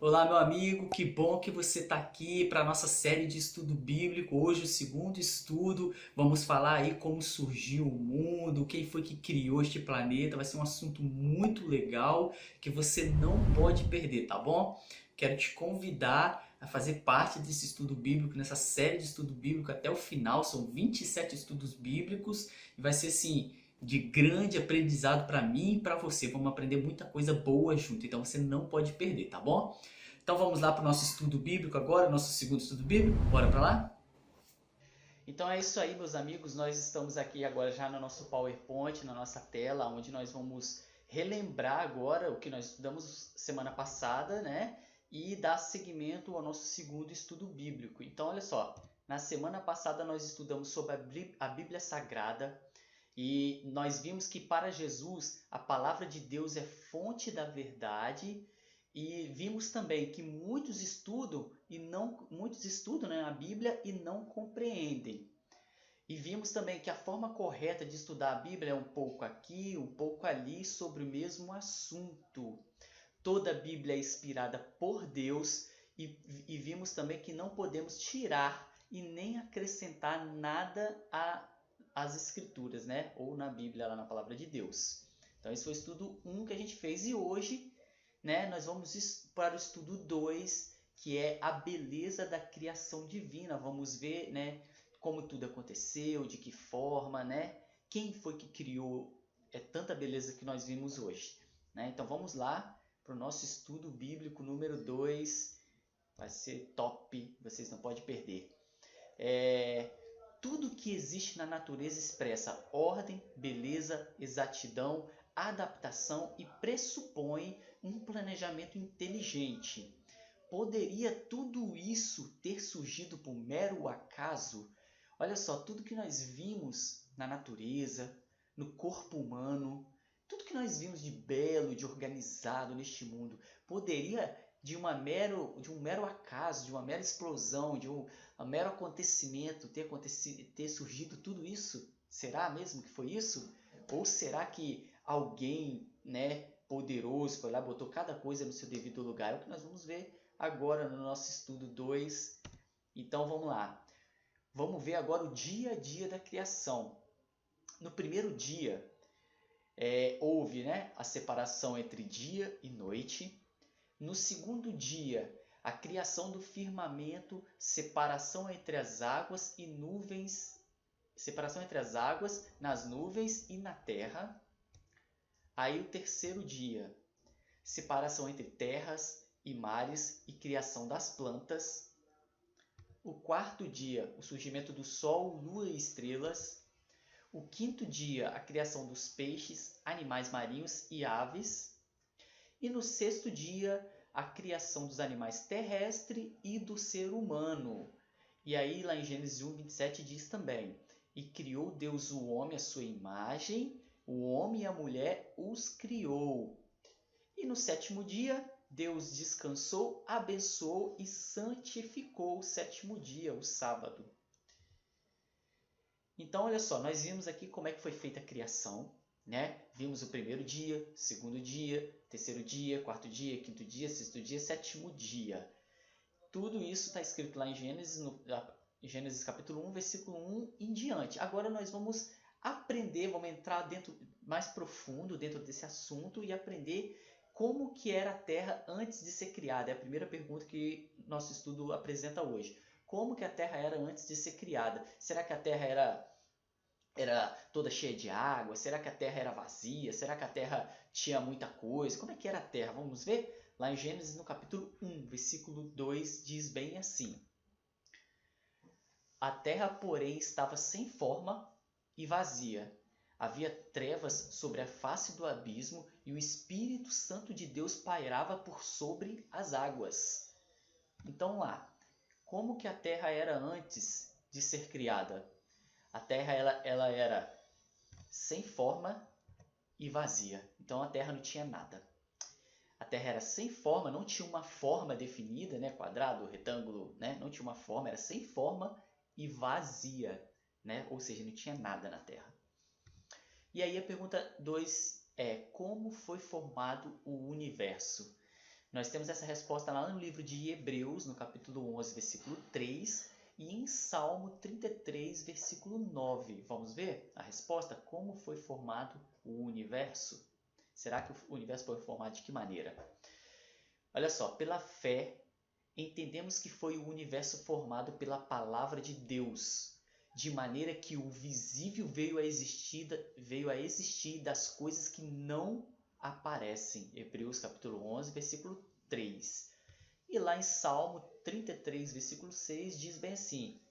Olá, meu amigo, que bom que você está aqui para a nossa série de estudo bíblico. Hoje, o segundo estudo, vamos falar aí como surgiu o mundo, quem foi que criou este planeta. Vai ser um assunto muito legal que você não pode perder, tá bom? Quero te convidar a fazer parte desse estudo bíblico, nessa série de estudo bíblico até o final. São 27 estudos bíblicos e vai ser assim de grande aprendizado para mim e para você. Vamos aprender muita coisa boa junto, então você não pode perder, tá bom? Então vamos lá para o nosso estudo bíblico agora, nosso segundo estudo bíblico. Bora para lá? Então é isso aí, meus amigos. Nós estamos aqui agora já no nosso PowerPoint, na nossa tela, onde nós vamos relembrar agora o que nós estudamos semana passada, né? E dar seguimento ao nosso segundo estudo bíblico. Então, olha só, na semana passada nós estudamos sobre a Bíblia Sagrada e nós vimos que para Jesus a palavra de Deus é fonte da verdade e vimos também que muitos estudam, né, a Bíblia e não compreendem. E vimos também que a forma correta de estudar a Bíblia é um pouco aqui, um pouco ali sobre o mesmo assunto. Toda a Bíblia é inspirada por Deus e vimos também que não podemos tirar e nem acrescentar nada às Escrituras, né? Ou na Bíblia, lá na Palavra de Deus. Então esse foi o estudo 1 que a gente fez e hoje, né, nós vamos para o estudo 2, que é a beleza da criação divina. Vamos ver, né, como tudo aconteceu, de que forma, né? Quem foi que criou tanta beleza que nós vimos hoje, né? Então vamos lá para o nosso estudo bíblico número 2. Vai ser top, vocês não podem perder. Tudo que existe na natureza expressa ordem, beleza, exatidão, adaptação e pressupõe um planejamento inteligente. Poderia tudo isso ter surgido por mero acaso? Olha só, tudo que nós vimos na natureza, no corpo humano, tudo que nós vimos de belo, de organizado neste mundo, poderia de um mero acaso, de uma mera explosão, de um mero acontecimento ter surgido tudo isso? Será mesmo que foi isso? Ou será que alguém, né, poderoso foi lá, botou cada coisa no seu devido lugar? É o que nós vamos ver agora no nosso estudo 2. Então vamos lá. Vamos ver agora o dia a dia da criação. No primeiro dia, houve, né, a separação entre dia e noite. No segundo dia, a criação do firmamento, separação entre as águas e nuvens, separação entre as águas nas nuvens e na terra. Aí o terceiro dia, separação entre terras e mares e criação das plantas. O quarto dia, o surgimento do sol, lua e estrelas. O quinto dia, a criação dos peixes, animais marinhos e aves. E no sexto dia, a criação dos animais terrestres e do ser humano. E aí, lá em Gênesis 1, 27, diz também: E criou Deus o homem à sua imagem, o homem e a mulher os criou. E no sétimo dia, Deus descansou, abençoou e santificou o sétimo dia, o sábado. Então, olha só, nós vimos aqui como é que foi feita a criação, né? Vimos o primeiro dia, segundo dia, terceiro dia, quarto dia, quinto dia, sexto dia, sétimo dia. Tudo isso está escrito lá em Gênesis, Gênesis capítulo 1, versículo 1 em diante. Agora nós vamos aprender, vamos entrar dentro mais profundo dentro desse assunto e aprender como que era a Terra antes de ser criada. É a primeira pergunta que nosso estudo apresenta hoje. Como que a Terra era antes de ser criada? Será que a Terra era toda cheia de água? Será que a Terra era vazia? Será que a Terra tinha muita coisa? Como é que era a Terra? Vamos ver? Lá em Gênesis, no capítulo 1, versículo 2, diz bem assim: A terra, porém, estava sem forma e vazia. Havia trevas sobre a face do abismo e o Espírito Santo de Deus pairava por sobre as águas. Então lá, como que a terra era antes de ser criada? A terra ela era sem forma e vazia. Então a terra não tinha nada. A Terra era sem forma, não tinha uma forma definida, né? Quadrado, retângulo, né? Não tinha uma forma, era sem forma e vazia, né? Ou seja, não tinha nada na Terra. E aí a pergunta 2 é: como foi formado o universo? Nós temos essa resposta lá no livro de Hebreus, no capítulo 11, versículo 3, e em Salmo 33, versículo 9. Vamos ver a resposta? Como foi formado o universo? Será que o universo foi formado de que maneira? Olha só, pela fé, entendemos que foi o universo formado pela palavra de Deus, de maneira que o visível veio a existir das coisas que não aparecem. Hebreus capítulo 11, versículo 3. E lá em Salmo 33, versículo 6, diz bem assim: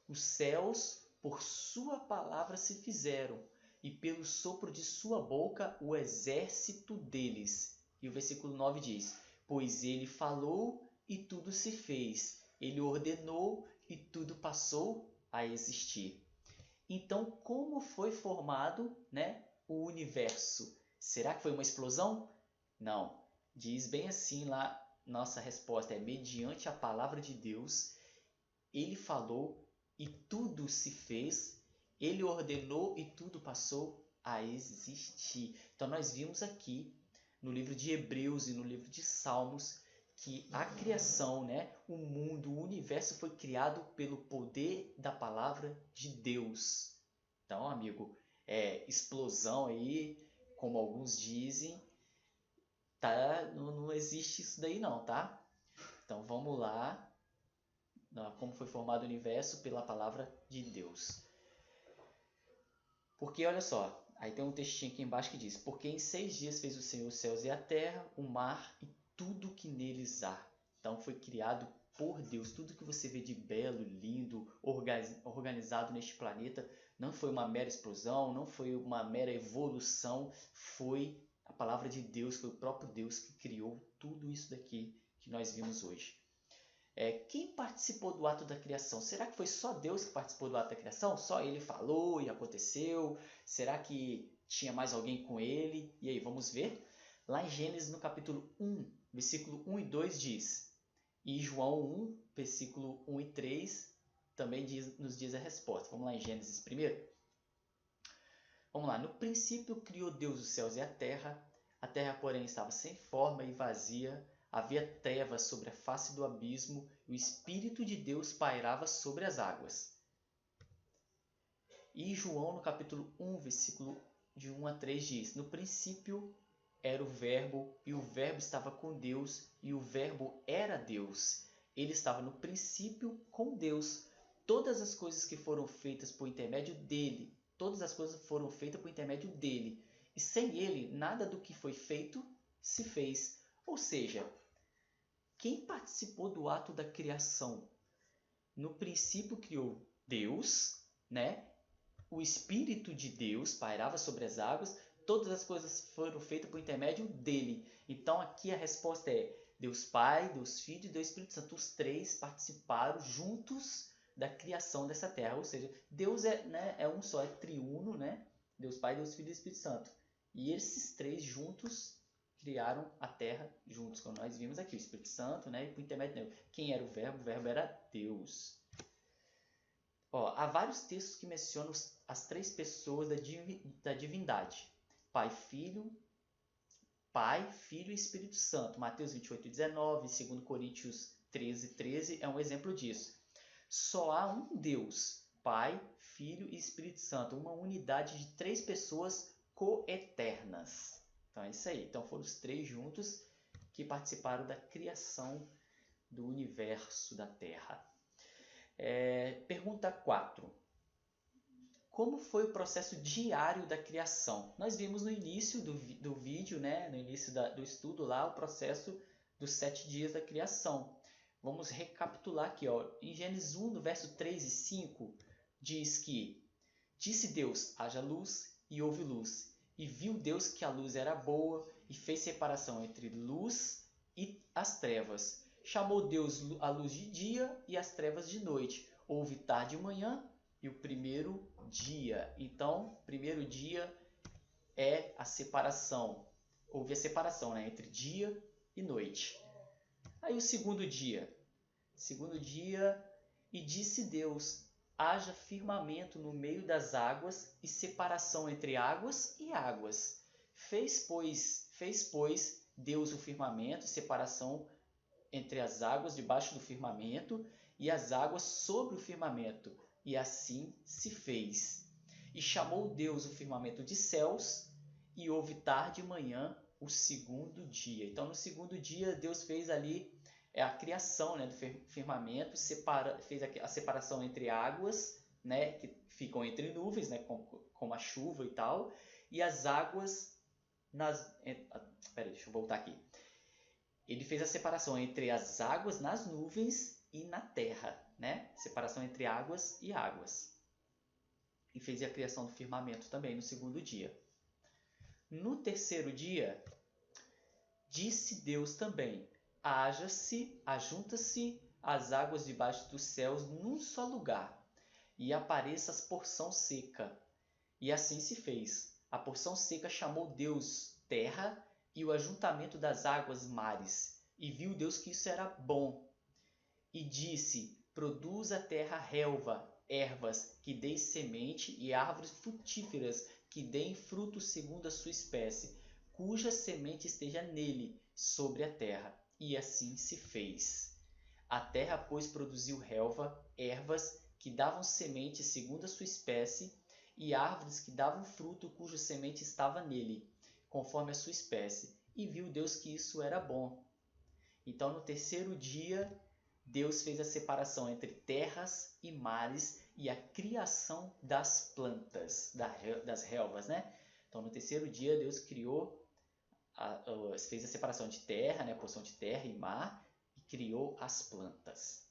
os céus por sua palavra se fizeram, e pelo sopro de sua boca o exército deles. E o versículo 9 diz: pois ele falou e tudo se fez, ele ordenou e tudo passou a existir. Então, como foi formado, né, o universo? Será que foi uma explosão? Não. Diz bem assim lá, nossa resposta é mediante a palavra de Deus. Ele falou e tudo se fez, ele ordenou e tudo passou a existir. Então nós vimos aqui no livro de Hebreus e no livro de Salmos que a criação, né, o mundo, o universo foi criado pelo poder da palavra de Deus. Então, amigo, explosão aí, como alguns dizem, tá? Não existe isso daí não, tá? Então vamos lá, como foi formado o universo pela palavra de Deus. Porque olha só, aí tem um textinho aqui embaixo que diz: porque em 6 dias fez o Senhor os céus e a terra, o mar e tudo que neles há. Então foi criado por Deus. Tudo que você vê de belo, lindo, organizado neste planeta não foi uma mera explosão, não foi uma mera evolução, foi a palavra de Deus, foi o próprio Deus que criou tudo isso daqui que nós vimos hoje. Quem participou do ato da criação? Será que foi só Deus que participou do ato da criação? Só ele falou e aconteceu? Será que tinha mais alguém com ele? E aí, vamos ver? Lá em Gênesis, no capítulo 1, versículo 1 e 2 diz, e João 1, versículo 1 e 3 também nos diz a resposta. Vamos lá em Gênesis primeiro? Vamos lá. No princípio criou Deus os céus e a terra, porém estava sem forma e vazia, havia trevas sobre a face do abismo, e o Espírito de Deus pairava sobre as águas. E João, no capítulo 1, versículo de 1 a 3 diz, no princípio era o Verbo, e o Verbo estava com Deus, e o Verbo era Deus. Ele estava no princípio com Deus. Todas as coisas que foram feitas por intermédio dele, e sem ele, nada do que foi feito se fez. Ou seja, quem participou do ato da criação? No princípio criou Deus, né? O Espírito de Deus pairava sobre as águas, todas as coisas foram feitas por intermédio dele. Então aqui a resposta é Deus Pai, Deus Filho e Deus Espírito Santo. Os três participaram juntos da criação dessa terra. Ou seja, Deus é um só, é triuno, né? Deus Pai, Deus Filho e Espírito Santo. E esses três juntos criaram a terra juntos, como nós vimos aqui, o Espírito Santo, né? E por intermédio dele. Quem era o Verbo? O Verbo era Deus. Há vários textos que mencionam as três pessoas da divindade. Pai, Filho e Espírito Santo. Mateus 28:19, 2 Coríntios 13:13 é um exemplo disso. Só há um Deus, Pai, Filho e Espírito Santo. Uma unidade de três pessoas coeternas. Então é isso aí. Então foram os três juntos que participaram da criação do universo, da Terra. Pergunta 4. Como foi o processo diário da criação? Nós vimos no início do vídeo, né, no início do estudo lá, o processo dos 7 dias da criação. Vamos recapitular aqui. Em Gênesis 1, no verso 3 e 5, diz que disse Deus, haja luz, e houve luz. E viu Deus que a luz era boa, e fez separação entre luz e as trevas. Chamou Deus a luz de dia e as trevas de noite. Houve tarde e manhã e o primeiro dia. Então, primeiro dia é a separação. Houve a separação, né, entre dia e noite. Aí o segundo dia. E disse Deus, haja firmamento no meio das águas e separação entre águas e águas. Fez, pois, Deus o firmamento, separação entre as águas debaixo do firmamento e as águas sobre o firmamento. E assim se fez. E chamou Deus o firmamento de céus, e houve tarde e manhã o segundo dia. Então, no segundo dia, Deus fez ali a criação, né, do firmamento, fez a separação entre águas, né, que ficam entre nuvens, né, como a chuva e tal, e as águas deixa eu voltar aqui. Ele fez a separação entre as águas nas nuvens e na terra, né? Separação entre águas e águas. E fez a criação do firmamento também no segundo dia. No terceiro dia, disse Deus também: ajunta-se as águas debaixo dos céus num só lugar, e apareça a porção seca. E assim se fez. A porção seca chamou Deus terra, e o ajuntamento das águas mares. E viu Deus que isso era bom. E disse: produz a terra relva, ervas que deem semente, e árvores frutíferas que deem fruto segundo a sua espécie, cuja semente esteja nele, sobre a terra. E assim se fez. A terra, pois, produziu relva, ervas que davam semente segundo a sua espécie, e árvores que davam fruto cuja semente estava nele, conforme a sua espécie. E viu Deus que isso era bom. Então, no terceiro dia, Deus fez a separação entre terras e mares e a criação das plantas, das relvas, né? Então, no terceiro dia, Deus fez a separação de terra, né? A porção de terra e mar, e criou as plantas.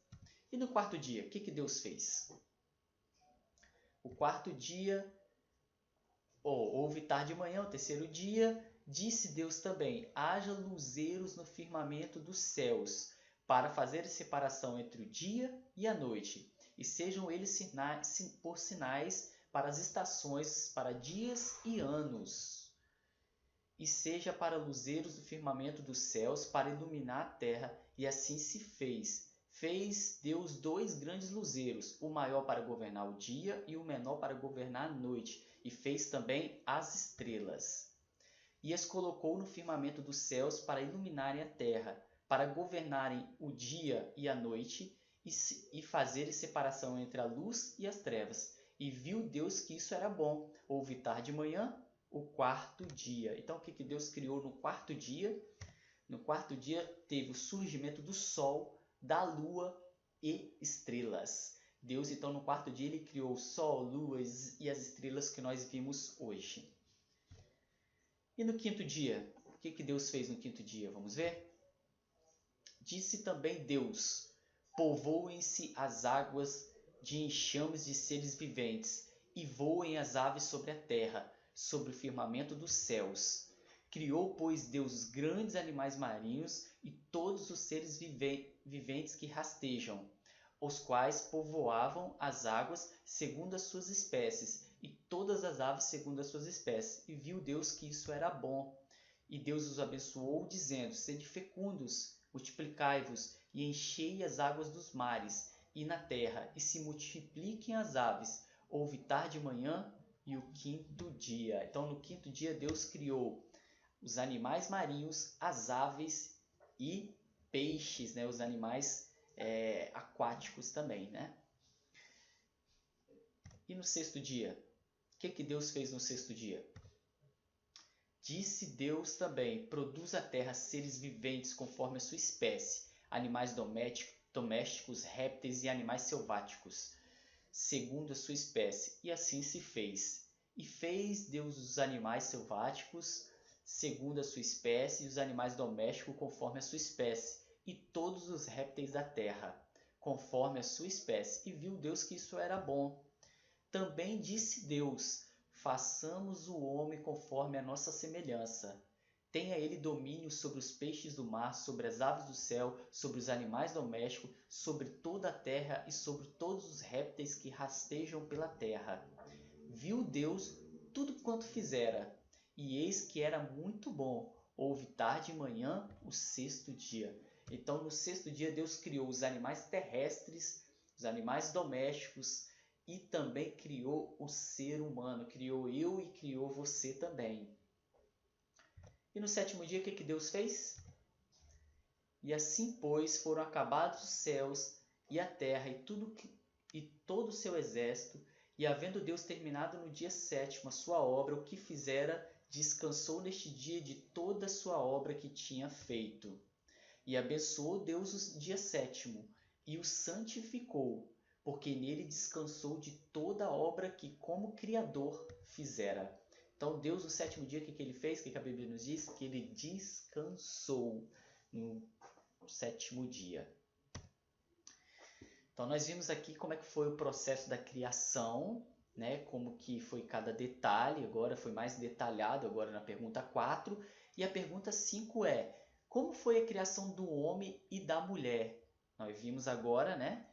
E no quarto dia, o que Deus fez? O quarto dia, houve tarde e manhã, o terceiro dia, disse Deus também: haja luzeiros no firmamento dos céus, para fazer a separação entre o dia e a noite, e sejam eles por sinais para as estações, para dias e anos. E seja para luzeiros do firmamento dos céus, para iluminar a terra, e assim se fez. Fez Deus 2 grandes luzeiros, o maior para governar o dia e o menor para governar a noite, e fez também as estrelas. E as colocou no firmamento dos céus para iluminarem a terra, para governarem o dia e a noite, e fazerem separação entre a luz e as trevas. E viu Deus que isso era bom. Houve tarde e manhã, o quarto dia. Então, o que Deus criou no quarto dia? No quarto dia teve o surgimento do sol, da lua e estrelas. Deus, então, no quarto dia, ele criou o sol, luas e as estrelas que nós vimos hoje. E no quinto dia? O que Deus fez no quinto dia? Vamos ver? Disse também Deus: povoem-se as águas de enxames de seres viventes, e voem as aves sobre a terra, sobre o firmamento dos céus. Criou, pois, Deus os grandes animais marinhos e todos os seres viventes que rastejam, os quais povoavam as águas segundo as suas espécies, e todas as aves segundo as suas espécies. E viu Deus que isso era bom. E Deus os abençoou, dizendo: sede fecundos, multiplicai-vos, e enchei as águas dos mares e na terra, e se multipliquem as aves. Houve tarde e manhã, e o quinto dia. Então, no quinto dia, Deus criou os animais marinhos, as aves e peixes, né? Os animais aquáticos também, né? E no sexto dia? O que Deus fez no sexto dia? Disse Deus também: produz a terra seres viventes conforme a sua espécie, animais domésticos, répteis e animais selváticos, segundo a sua espécie. E assim se fez. E fez Deus os animais selváticos segundo a sua espécie, e os animais domésticos conforme a sua espécie, e todos os répteis da terra conforme a sua espécie. E viu Deus que isso era bom. Também disse Deus: façamos o homem conforme a nossa semelhança. Tenha ele domínio sobre os peixes do mar, sobre as aves do céu, sobre os animais domésticos, sobre toda a terra e sobre todos os répteis que rastejam pela terra. Viu Deus tudo quanto fizera, e eis que era muito bom. Houve tarde e manhã, o sexto dia. Então, no sexto dia, Deus criou os animais terrestres, os animais domésticos, e também criou o ser humano. Criou eu e criou você também. E no sétimo dia, o que Deus fez? E assim, pois, foram acabados os céus e a terra e todo o seu exército, e havendo Deus terminado no dia sétimo a sua obra, o que fizera, descansou neste dia de toda a sua obra que tinha feito. E abençoou Deus o dia sétimo, e o santificou, porque nele descansou de toda a obra que como Criador fizera. Então Deus no sétimo dia, o que ele fez? O que a Bíblia nos diz? Que ele descansou no sétimo dia. Então nós vimos aqui como é que foi o processo da criação, né? Como que foi cada detalhe, agora foi mais detalhado agora na pergunta 4. E a pergunta 5 é: como foi a criação do homem e da mulher? Nós vimos agora, né?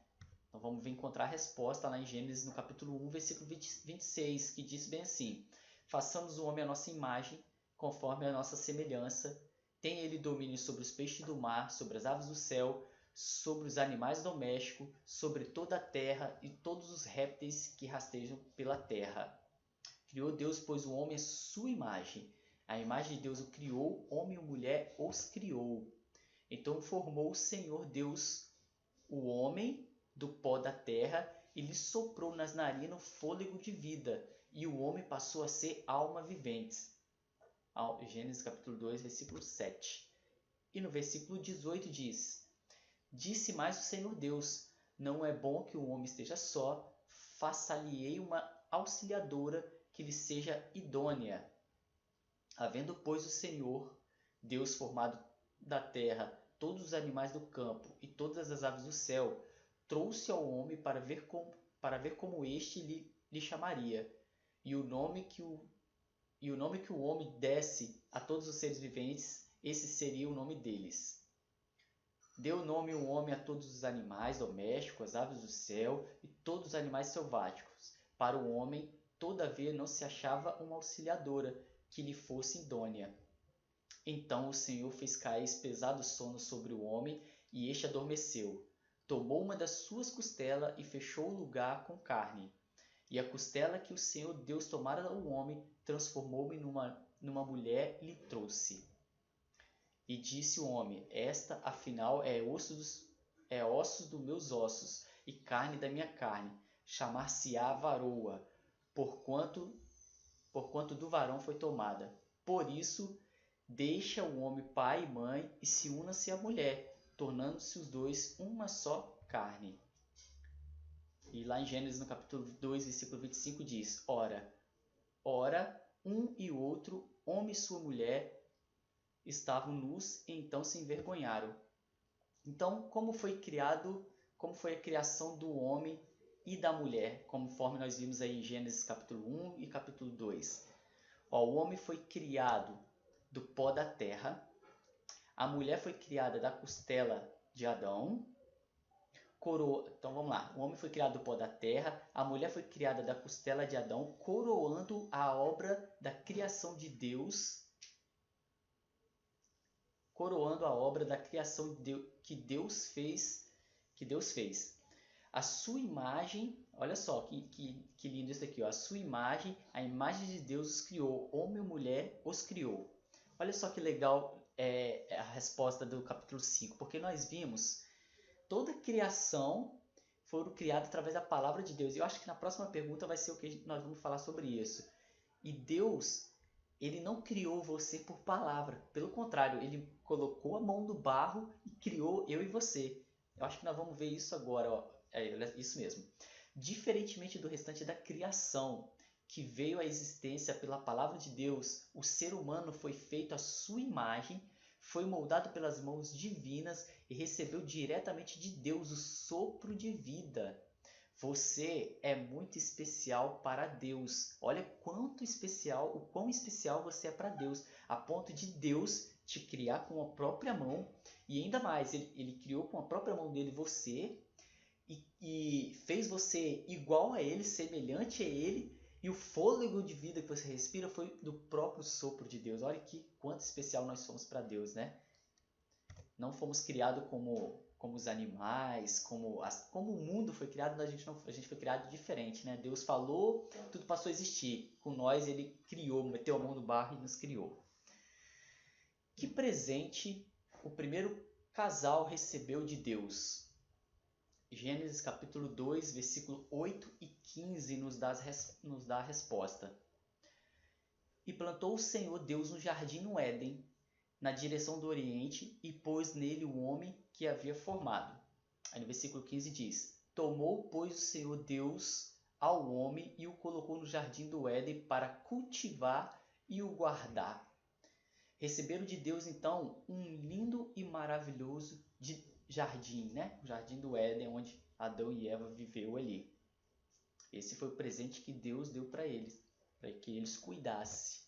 Então vamos encontrar a resposta lá em Gênesis no capítulo 1, versículo 26, que diz bem assim: façamos o homem à nossa imagem, conforme a nossa semelhança. Tem ele domínio sobre os peixes do mar, sobre as aves do céu, sobre os animais domésticos, sobre toda a terra e todos os répteis que rastejam pela terra. Criou Deus, pois, o homem à sua imagem. A imagem de Deus o criou, homem e mulher os criou. Então formou o Senhor Deus o homem do pó da terra e lhe soprou nas narinas o fôlego de vida, e o homem passou a ser alma vivente. Gênesis capítulo 2, versículo 7. E no versículo 18 diz: disse mais o Senhor Deus: não é bom que o homem esteja só, faça-lhe-ei uma auxiliadora que lhe seja idônea. Havendo, pois, o Senhor Deus formado da terra todos os animais do campo e todas as aves do céu, trouxe ao homem para ver como este lhe chamaria. E o nome que o homem desse a todos os seres viventes, esse seria o nome deles. Deu nome o homem a todos os animais domésticos, as aves do céu e todos os animais selváticos. Para o homem, todavia, não se achava uma auxiliadora que lhe fosse idônea. Então o Senhor fez cair pesado sono sobre o homem, e este adormeceu. Tomou uma das suas costelas e fechou o lugar com carne. E a costela que o Senhor Deus tomara ao homem, transformou-me numa mulher e lhe trouxe. E disse o homem: esta, afinal, é ossos dos meus ossos e carne da minha carne. Chamar-se-á varoa, porquanto do varão foi tomada. Por isso, deixa o homem pai e mãe e se una-se à mulher, tornando-se os dois uma só carne. E lá em Gênesis, no capítulo 2, versículo 25, diz: ora, um e outro, homem e sua mulher, estavam nus e então se envergonharam. Então, como foi a criação do homem e da mulher, conforme nós vimos aí em Gênesis capítulo 1 e capítulo 2. O homem foi criado do pó da terra, a mulher foi criada da costela de Adão. Então vamos lá, o homem foi criado do pó da terra, a mulher foi criada da costela de Adão, coroando a obra da criação de Deus, que Deus fez. A sua imagem, olha só que lindo isso aqui, ó. A sua imagem, a imagem de Deus os criou, homem e mulher os criou. Olha só que legal a resposta do capítulo 5, porque nós vimos toda a criação foram criadas através da palavra de Deus. E eu acho que na próxima pergunta vai ser o que nós vamos falar sobre isso. E Deus, ele não criou você por palavra, pelo contrário, ele colocou a mão no barro e criou eu e você. Eu acho que nós vamos ver isso agora, ó. Isso mesmo. Diferentemente do restante da criação, que veio à existência pela palavra de Deus, o ser humano foi feito à sua imagem, foi moldado pelas mãos divinas e recebeu diretamente de Deus o sopro de vida. Você é muito especial para Deus. Olha o quão especial você é para Deus, a ponto de Deus te criar com a própria mão, e ainda mais, ele criou com a própria mão dele você, e fez você igual a ele, semelhante a ele, e o fôlego de vida que você respira foi do próprio sopro de Deus. Olha quanto especial nós somos para Deus, né? Não fomos criados como os animais, como o mundo foi criado, a gente foi criado diferente, né? Deus falou, tudo passou a existir. Com nós ele criou, meteu a mão no barro e nos criou. Que presente o primeiro casal recebeu de Deus? Gênesis capítulo 2, versículo 8 e 15 nos dá a resposta. E plantou o Senhor Deus um jardim no Éden, na direção do Oriente, e pôs nele o homem que havia formado. Aí no versículo 15 diz: Tomou, pois, o Senhor Deus ao homem e o colocou no jardim do Éden para cultivar e o guardar. Receberam de Deus, então, um lindo e maravilhoso jardim, né? O jardim do Éden, onde Adão e Eva viveu ali. Esse foi o presente que Deus deu para eles, para que eles cuidassem.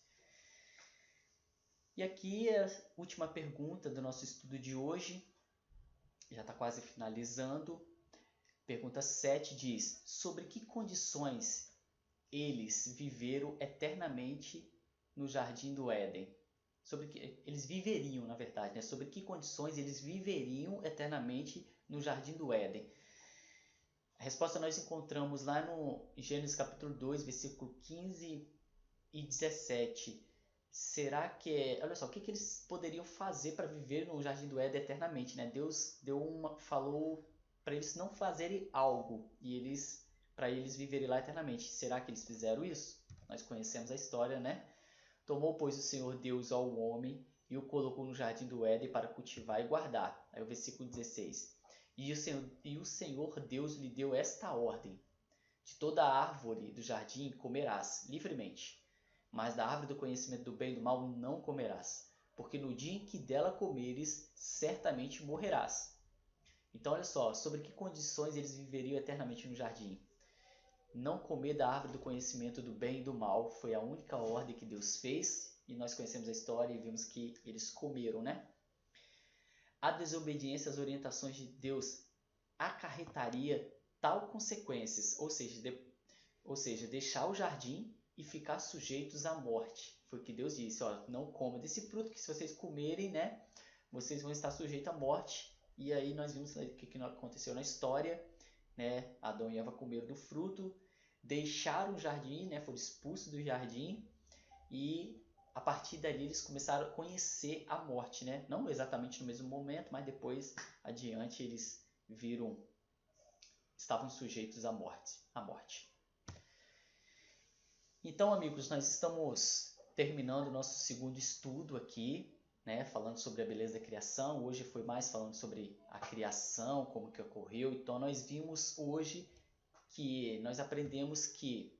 E aqui é a última pergunta do nosso estudo de hoje. Já está quase finalizando. Pergunta 7 diz: sobre que condições eles viveram eternamente no jardim do Éden? Sobre que eles viveriam, na verdade, né? Sobre que condições eles viveriam eternamente no jardim do Éden? A resposta nós encontramos lá no Gênesis capítulo 2, versículo 15 e 17. Será que olha só, o que eles poderiam fazer para viver no jardim do Éden eternamente, né? Deus falou para eles não fazerem algo e para eles viverem lá eternamente. Será que eles fizeram isso? Nós conhecemos a história, né? Tomou, pois, o Senhor Deus ao homem e o colocou no jardim do Éden para cultivar e guardar. Aí o versículo 16. E o Senhor Deus lhe deu esta ordem: de toda a árvore do jardim comerás livremente, mas da árvore do conhecimento do bem e do mal não comerás, porque no dia em que dela comeres, certamente morrerás. Então olha só, sobre que condições eles viveriam eternamente no jardim. Não comer da árvore do conhecimento do bem e do mal foi a única ordem que Deus fez, e nós conhecemos a história e vimos que eles comeram, né? A desobediência às orientações de Deus acarretaria tal consequências, ou seja, deixar o jardim e ficar sujeitos à morte. Foi o que Deus disse: ó, não coma desse fruto, que se vocês comerem, né, vocês vão estar sujeitos à morte. E aí nós vimos o que aconteceu na história, né? Adão e Eva comeram do fruto, deixaram o jardim, né, foram expulsos do jardim, e a partir dali eles começaram a conhecer a morte, né? Não exatamente no mesmo momento, mas depois adiante eles estavam sujeitos à morte. Então, amigos, nós estamos terminando o nosso segundo estudo aqui, né, falando sobre a beleza da criação. Hoje foi mais falando sobre a criação, como que ocorreu. Então, nós vimos hoje que nós aprendemos que,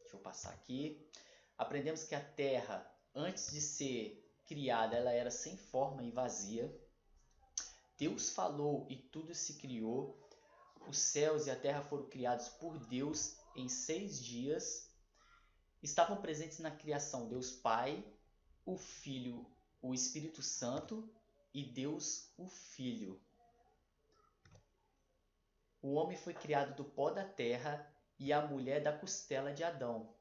deixa eu passar aqui, aprendemos que a Terra, antes de ser criada, ela era sem forma e vazia. Deus falou e tudo se criou. Os céus e a terra foram criados por Deus em 6 dias. Estavam presentes na criação Deus Pai, o Filho, o Espírito Santo e Deus o Filho. O homem foi criado do pó da terra e a mulher da costela de Adão.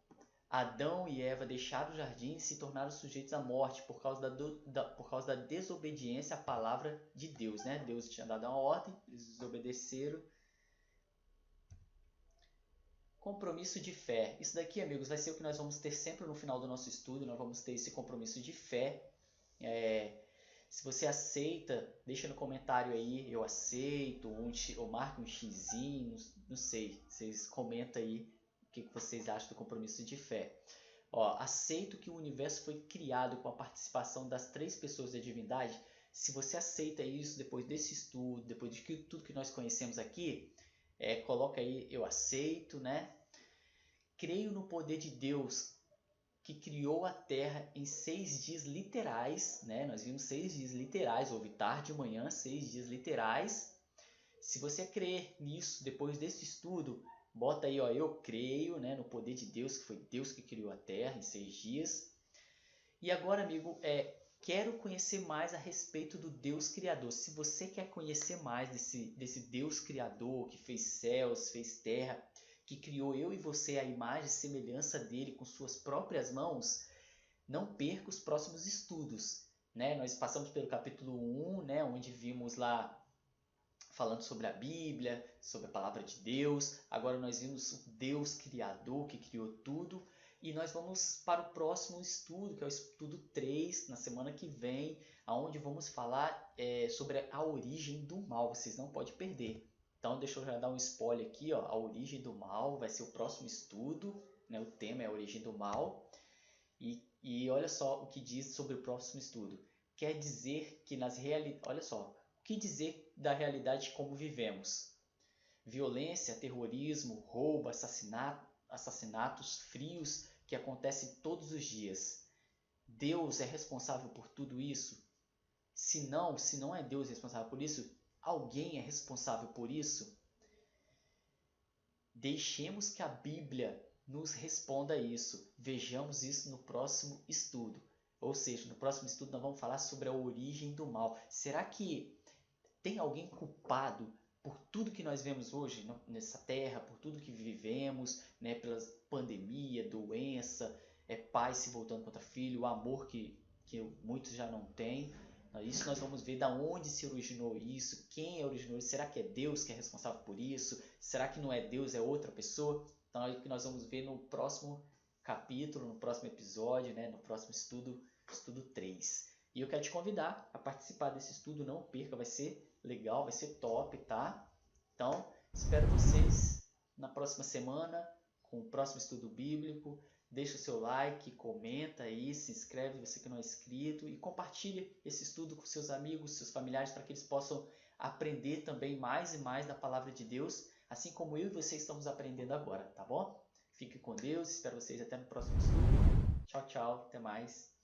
Adão e Eva deixaram o jardim e se tornaram sujeitos à morte por causa da desobediência à palavra de Deus, né? Deus tinha dado uma ordem, eles desobedeceram. Compromisso de fé. Isso daqui, amigos, vai ser o que nós vamos ter sempre no final do nosso estudo. Nós vamos ter esse compromisso de fé. Se você aceita, deixa no comentário aí, eu aceito, ou marque um xizinho, não sei. Vocês comentam aí o que vocês acham do compromisso de fé. Ó, aceito que o universo foi criado com a participação das 3 pessoas da divindade. Se você aceita isso depois desse estudo, depois de tudo que nós conhecemos aqui, coloca aí, eu aceito, né? Creio no poder de Deus que criou a Terra em 6 dias literais, né? Nós vimos 6 dias literais, houve tarde e manhã, 6 dias literais. Se você crer nisso, depois desse estudo, bota aí, ó, eu creio, né, no poder de Deus, que foi Deus que criou a Terra em 6 dias. E agora, amigo, quero conhecer mais a respeito do Deus Criador. Se você quer conhecer mais desse Deus Criador que fez céus, fez terra, que criou eu e você à imagem e semelhança dele com suas próprias mãos, não perca os próximos estudos, né? Nós passamos pelo capítulo 1, né, onde vimos lá falando sobre a Bíblia, sobre a palavra de Deus. Agora nós vimos o Deus Criador que criou tudo. E nós vamos para o próximo estudo, que é o estudo 3, na semana que vem, onde vamos falar sobre a origem do mal. Vocês não podem perder. Então, deixa eu já dar um spoiler aqui, ó, a origem do mal vai ser o próximo estudo, né? O tema é a origem do mal. E olha só o que diz sobre o próximo estudo. Quer dizer que olha só, o que dizer da realidade como vivemos? Violência, terrorismo, roubo, assassinatos frios que acontecem todos os dias. Deus é responsável por tudo isso? Se não é Deus responsável por isso, alguém é responsável por isso? Deixemos que a Bíblia nos responda isso. Vejamos isso no próximo estudo. Ou seja, no próximo estudo nós vamos falar sobre a origem do mal. Será que tem alguém culpado por tudo que nós vemos hoje nessa terra, por tudo que vivemos, né, pela pandemia, doença, pai se voltando contra filho, o amor que muitos já não têm? Isso nós vamos ver da onde se originou isso, quem originou isso, será que é Deus que é responsável por isso? Será que não é Deus, é outra pessoa? Então é o que nós vamos ver no próximo capítulo, no próximo episódio, né, no próximo estudo 3. E eu quero te convidar a participar desse estudo, não perca, vai ser legal, vai ser top, tá? Então, espero vocês na próxima semana com o próximo estudo bíblico. Deixa o seu like, comenta aí, se inscreve você que não é inscrito e compartilhe esse estudo com seus amigos, seus familiares, para que eles possam aprender também mais e mais da palavra de Deus, assim como eu e você estamos aprendendo agora, tá bom? Fique com Deus, espero vocês até no próximo estudo. Tchau, tchau, até mais.